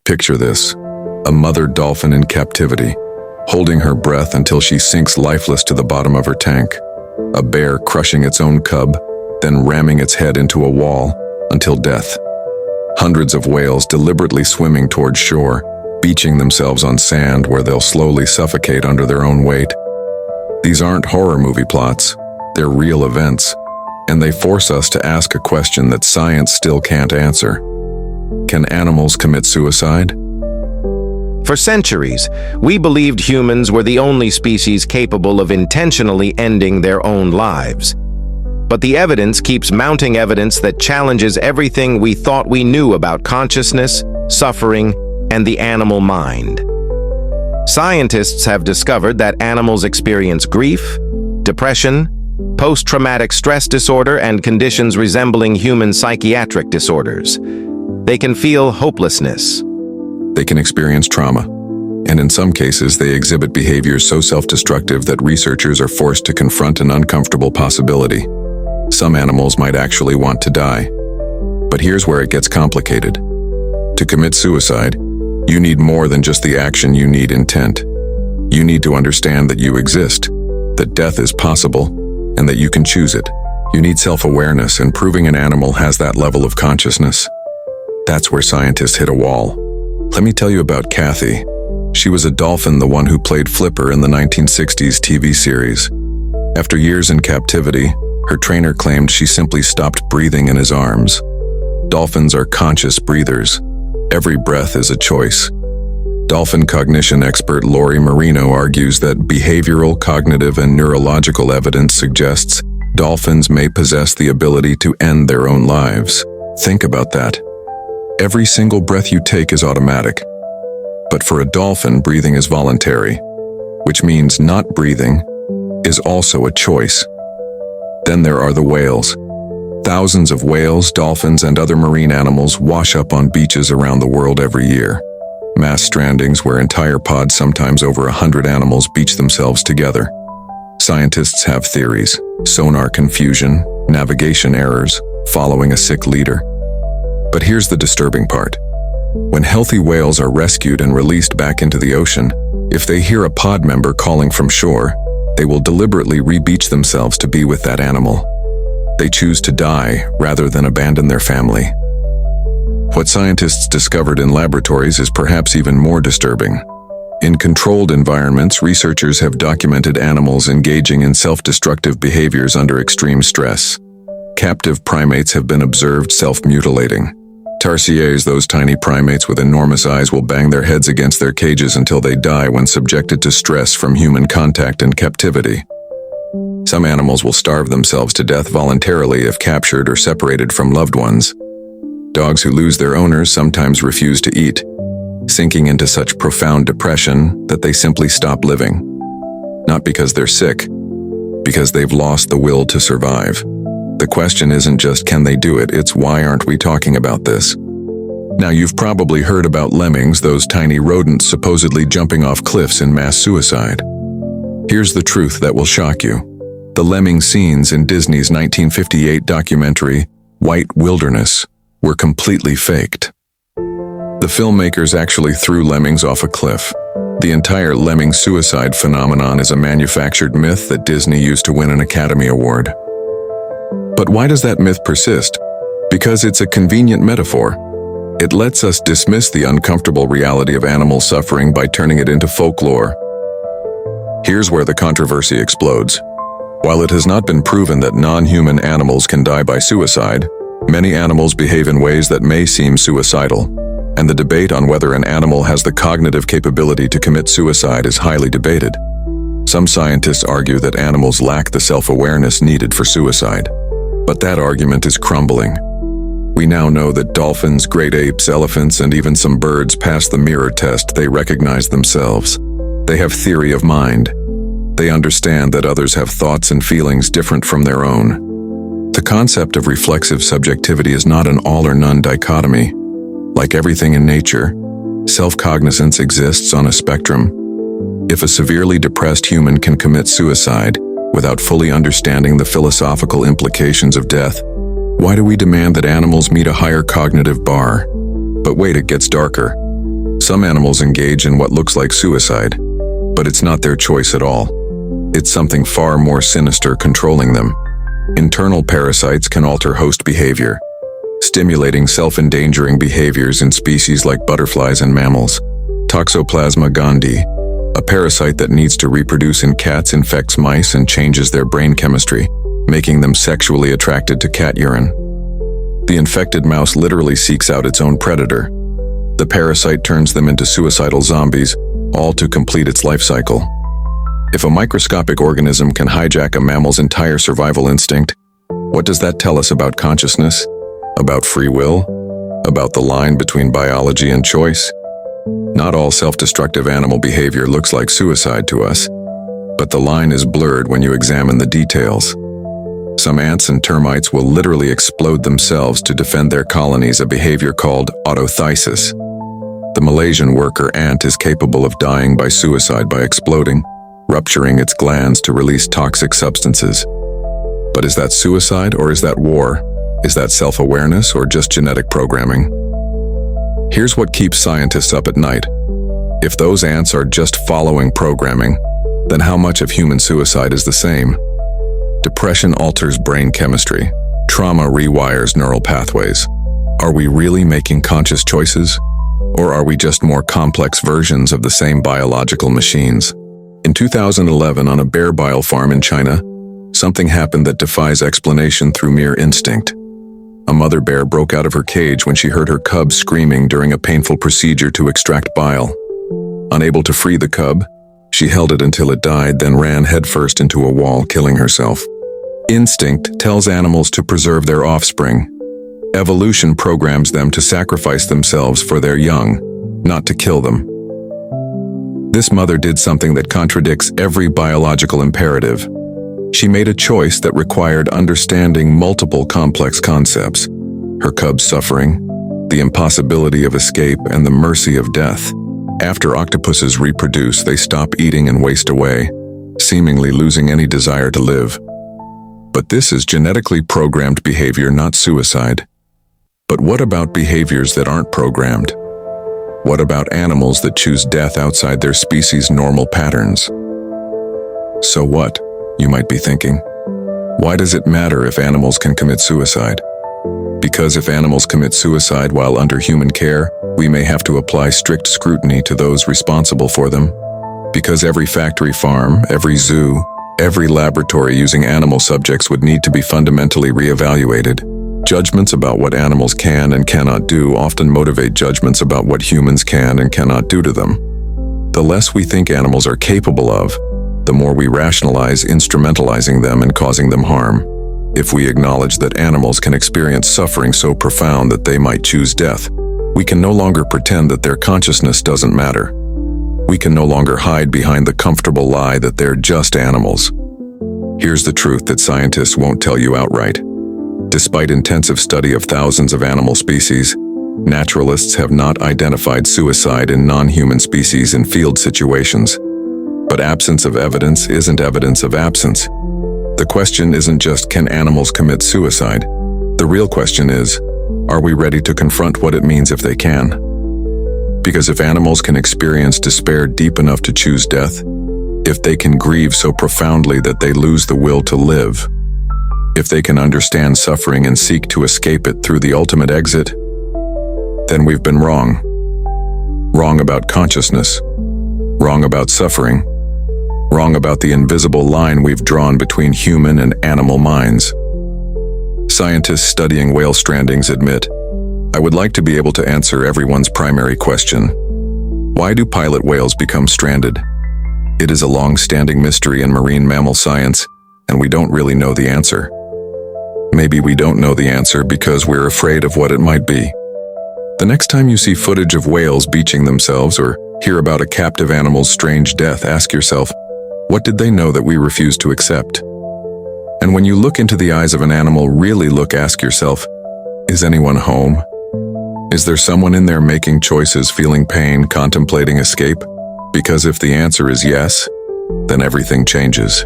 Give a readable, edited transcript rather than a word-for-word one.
Picture this: a mother dolphin in captivity, holding her breath until she sinks lifeless to the bottom of her tank. A bear crushing its own cub, then ramming its head into a wall until death. Hundreds of whales deliberately swimming toward shore, beaching themselves on sand where they'll slowly suffocate under their own weight. These aren't horror movie plots, they're real events, and they force us to ask a question that science still can't answer. Can animals commit suicide? For centuries, we believed humans were the only species capable of intentionally ending their own lives. But the evidence keeps mounting, evidence that challenges everything we thought we knew about consciousness, suffering, and the animal mind. Scientists have discovered that animals experience grief, depression, post-traumatic stress disorder, and conditions resembling human psychiatric disorders. They can feel hopelessness. They can experience trauma, and in some cases they exhibit behaviors so self-destructive that researchers are forced to confront an uncomfortable possibility. Some animals might actually want to die. But here's where it gets complicated. To commit suicide, you need more than just the action, you need intent. You need to understand that you exist, that death is possible, and that you can choose it. You need self-awareness, and proving an animal has that level of consciousness. That's where scientists hit a wall. Let me tell you about Kathy. She was a dolphin, the one who played Flipper in the 1960s TV series. After years in captivity, her trainer claimed she simply stopped breathing in his arms. Dolphins are conscious breathers. Every breath is a choice. Dolphin cognition expert Lori Marino argues that behavioral, cognitive, and neurological evidence suggests dolphins may possess the ability to end their own lives. Think about that. Every single breath you take is automatic. But for a dolphin, breathing is voluntary, which means not breathing is also a choice. Then there are the whales. Thousands of whales, dolphins, and other marine animals wash up on beaches around the world every year. Mass strandings where entire pods, sometimes over 100 animals, beach themselves together. Scientists have theories: sonar confusion, navigation errors, following a sick leader. But here's the disturbing part. When healthy whales are rescued and released back into the ocean, if they hear a pod member calling from shore, they will deliberately re-beach themselves to be with that animal. They choose to die rather than abandon their family. What scientists discovered in laboratories is perhaps even more disturbing. In controlled environments, researchers have documented animals engaging in self-destructive behaviors under extreme stress. Captive primates have been observed self-mutilating. Tarsiers, those tiny primates with enormous eyes, will bang their heads against their cages until they die when subjected to stress from human contact and captivity. Some animals will starve themselves to death voluntarily if captured or separated from loved ones. Dogs who lose their owners sometimes refuse to eat, sinking into such profound depression that they simply stop living. Not because they're sick, because they've lost the will to survive. The question isn't just can they do it, it's why aren't we talking about this? Now, you've probably heard about lemmings, those tiny rodents supposedly jumping off cliffs in mass suicide. Here's the truth that will shock you. The lemming scenes in Disney's 1958 documentary, White Wilderness, were completely faked. The filmmakers actually threw lemmings off a cliff. The entire lemming suicide phenomenon is a manufactured myth that Disney used to win an Academy Award. But why does that myth persist? Because it's a convenient metaphor. It lets us dismiss the uncomfortable reality of animal suffering by turning it into folklore. Here's where the controversy explodes. While it has not been proven that non-human animals can die by suicide, many animals behave in ways that may seem suicidal, and the debate on whether an animal has the cognitive capability to commit suicide is highly debated. Some scientists argue that animals lack the self-awareness needed for suicide. But that argument is crumbling. We now know that dolphins, great apes, elephants, and even some birds pass the mirror test. They recognize themselves. They have theory of mind. They understand that others have thoughts and feelings different from their own. The concept of reflexive subjectivity is not an all-or-none dichotomy. Like everything in nature, self-cognizance exists on a spectrum. If a severely depressed human can commit suicide without fully understanding the philosophical implications of death, why do we demand that animals meet a higher cognitive bar? But wait, it gets darker. Some animals engage in what looks like suicide, but it's not their choice at all. It's something far more sinister controlling them. Internal parasites can alter host behavior, stimulating self-endangering behaviors in species like butterflies and mammals. Toxoplasma gondii, a parasite that needs to reproduce in cats, infects mice and changes their brain chemistry, making them sexually attracted to cat urine. The infected mouse literally seeks out its own predator. The parasite turns them into suicidal zombies, all to complete its life cycle. If a microscopic organism can hijack a mammal's entire survival instinct, what does that tell us about consciousness? About free will? About the line between biology and choice? Not all self-destructive animal behavior looks like suicide to us, but the line is blurred when you examine the details. Some ants and termites will literally explode themselves to defend their colonies, a behavior called autothysis. The Malaysian worker ant is capable of dying by suicide by exploding, rupturing its glands to release toxic substances. But is that suicide or is that war? Is that self-awareness or just genetic programming? Here's what keeps scientists up at night. If those ants are just following programming, then how much of human suicide is the same? Depression alters brain chemistry. Trauma rewires neural pathways. Are we really making conscious choices? Or are we just more complex versions of the same biological machines? In 2011, on a bear bile farm in China, something happened that defies explanation through mere instinct. A mother bear broke out of her cage when she heard her cub screaming during a painful procedure to extract bile. Unable to free the cub, she held it until it died, then ran headfirst into a wall, killing herself. Instinct tells animals to preserve their offspring. Evolution programs them to sacrifice themselves for their young, not to kill them. This mother did something that contradicts every biological imperative. She made a choice that required understanding multiple complex concepts: her cub's suffering, the impossibility of escape, and the mercy of death. After octopuses reproduce, they stop eating and waste away, seemingly losing any desire to live. But this is genetically programmed behavior, not suicide. But what about behaviors that aren't programmed? What about animals that choose death outside their species' normal patterns? So what, you might be thinking? Why does it matter if animals can commit suicide? Because if animals commit suicide while under human care, we may have to apply strict scrutiny to those responsible for them. Because every factory farm, every zoo, every laboratory using animal subjects would need to be fundamentally reevaluated. Judgments about what animals can and cannot do often motivate judgments about what humans can and cannot do to them. The less we think animals are capable of, the more we rationalize instrumentalizing them and causing them harm. If we acknowledge that animals can experience suffering so profound that they might choose death, we can no longer pretend that their consciousness doesn't matter. We can no longer hide behind the comfortable lie that they're just animals. Here's the truth that scientists won't tell you outright. Despite intensive study of thousands of animal species, naturalists have not identified suicide in non-human species in field situations. But absence of evidence isn't evidence of absence. The question isn't just, can animals commit suicide? The real question is, are we ready to confront what it means if they can? Because if animals can experience despair deep enough to choose death, if they can grieve so profoundly that they lose the will to live, if they can understand suffering and seek to escape it through the ultimate exit, then we've been wrong. Wrong about consciousness, wrong about suffering, wrong about the invisible line we've drawn between human and animal minds. Scientists studying whale strandings admit, I would like to be able to answer everyone's primary question. Why do pilot whales become stranded? It is a long-standing mystery in marine mammal science, and we don't really know the answer. Maybe we don't know the answer because we're afraid of what it might be. The next time you see footage of whales beaching themselves or hear about a captive animal's strange death, ask yourself, what did they know that we refuse to accept? And when you look into the eyes of an animal, really look, ask yourself, is anyone home? Is there someone in there making choices, feeling pain, contemplating escape? Because if the answer is yes, then everything changes.